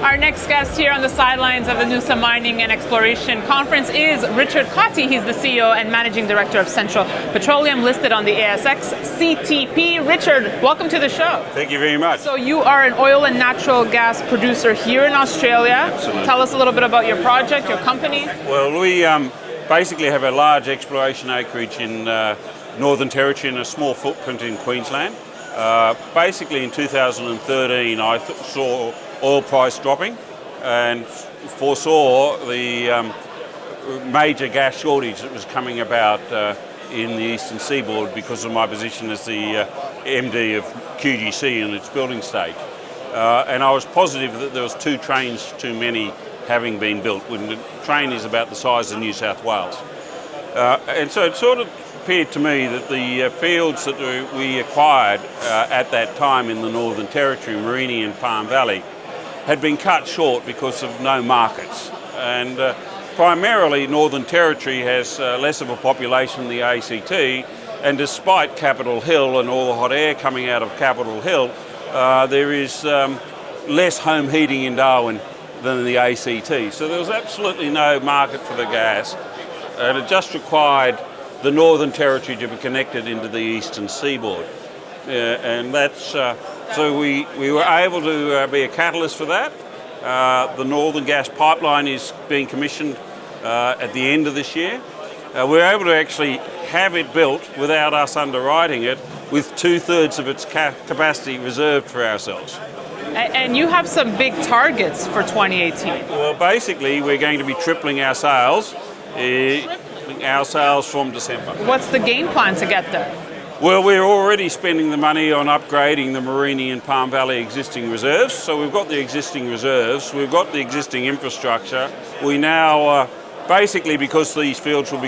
Our next guest here on the sidelines of the Noosa Mining and Exploration Conference is Richard Cottee. He's the CEO and Managing Director of Central Petroleum, listed on the ASX CTP. Richard, welcome to the show. Thank you very much. So you are an oil and natural gas producer here in Australia. Absolutely. Tell us a little bit about your project, your company. Well, we basically have a large exploration acreage in Northern Territory and a small footprint in Queensland. Basically in 2013 I saw oil price dropping and foresaw the major gas shortage that was coming about in the eastern seaboard because of my position as the MD of QGC in its building stage. And I was positive that there was 2 trains too many having been built, when the train is about the size of New South Wales. And so it sort of appeared to me that the fields that we acquired at that time in the Northern Territory, Mereenie and Palm Valley, had been cut short because of no markets. And primarily Northern Territory has less of a population than the ACT, and despite Capitol Hill and all the hot air coming out of Capitol Hill, there is less home heating in Darwin than the ACT. So there was absolutely no market for the gas, and it just required the Northern Territory to be connected into the eastern seaboard. And that's so we were able to be a catalyst for that. The Northern Gas Pipeline is being commissioned at the end of this year. We're able to actually have it built without us underwriting it, with 2/3 of its capacity reserved for ourselves. And you have some big targets for 2018. Well, basically we're going to be tripling our sales from December. What's the game plan to get there? Well, we're already spending the money on upgrading the Mereenie and Palm Valley existing reserves. So we've got the existing reserves, we've got the existing infrastructure. We now, basically because these fields will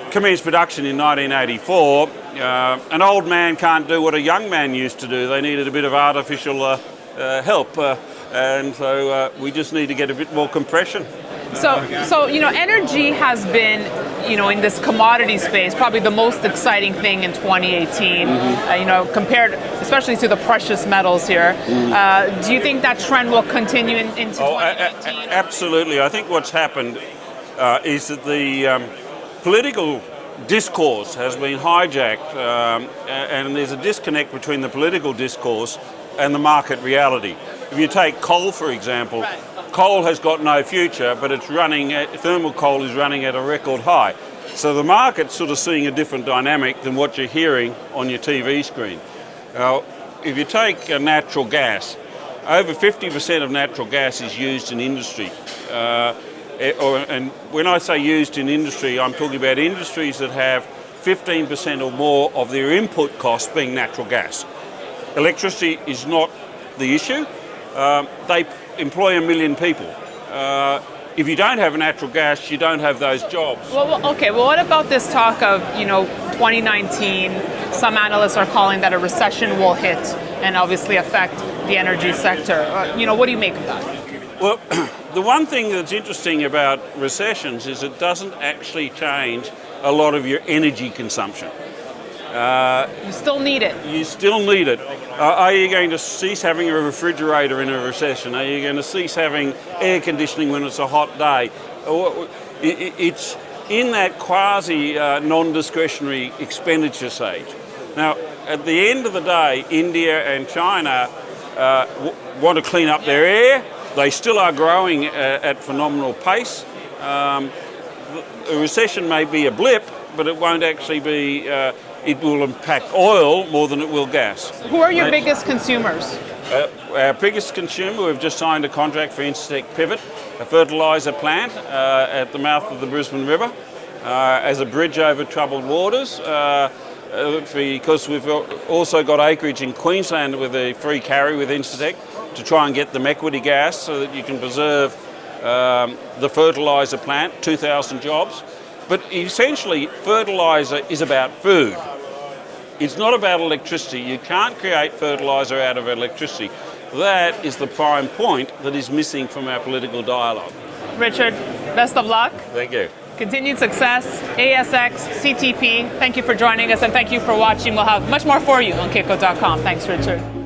commenced production in 1984, an old man can't do what a young man used to do. They needed a bit of artificial help, and so we just need to get a bit more compression. So energy has been, in this commodity space, probably the most exciting thing in 2018. Compared, especially to the precious metals here. Do you think that trend will continue into 2018? Absolutely. I think what's happened is that the political discourse has been hijacked, and there's a disconnect between the political discourse and the market reality. If you take coal, for example, right. Coal has got no future, but thermal coal is running at a record high. So the market's sort of seeing a different dynamic than what you're hearing on your TV screen. Now, if you take natural gas, over 50% of natural gas is used in industry. And when I say used in industry, I'm talking about industries that have 15% or more of their input costs being natural gas. Electricity is not the issue. They employ 1 million people. If you don't have natural gas, you don't have those jobs. Well, okay. Well, what about this talk of 2019? Some analysts are calling that a recession will hit and obviously affect the energy sector. What do you make of that? Well, the one thing that's interesting about recessions is it doesn't actually change a lot of your energy consumption. You still need it. You still need it. Are you going to cease having a refrigerator in a recession? Are you going to cease having air conditioning when it's a hot day? It's in that quasi non-discretionary expenditure stage. Now, at the end of the day, India and China want to clean up their air. They still are growing at phenomenal pace. A recession may be a blip, but it won't actually be. It will impact oil more than it will gas. Who are your biggest consumers? Our biggest consumer, we've just signed a contract for Incitec Pivot, a fertiliser plant at the mouth of the Brisbane River, as a bridge over troubled waters, because we've also got acreage in Queensland with a free carry with Incitec to try and get them equity gas so that you can preserve the fertiliser plant, 2,000 jobs. But essentially, fertiliser is about food. It's not about electricity. You can't create fertiliser out of electricity. That is the prime point that is missing from our political dialogue. Richard, best of luck. Thank you. Continued success, ASX, CTP. Thank you for joining us, and thank you for watching. We'll have much more for you on Kitco.com. Thanks, Richard.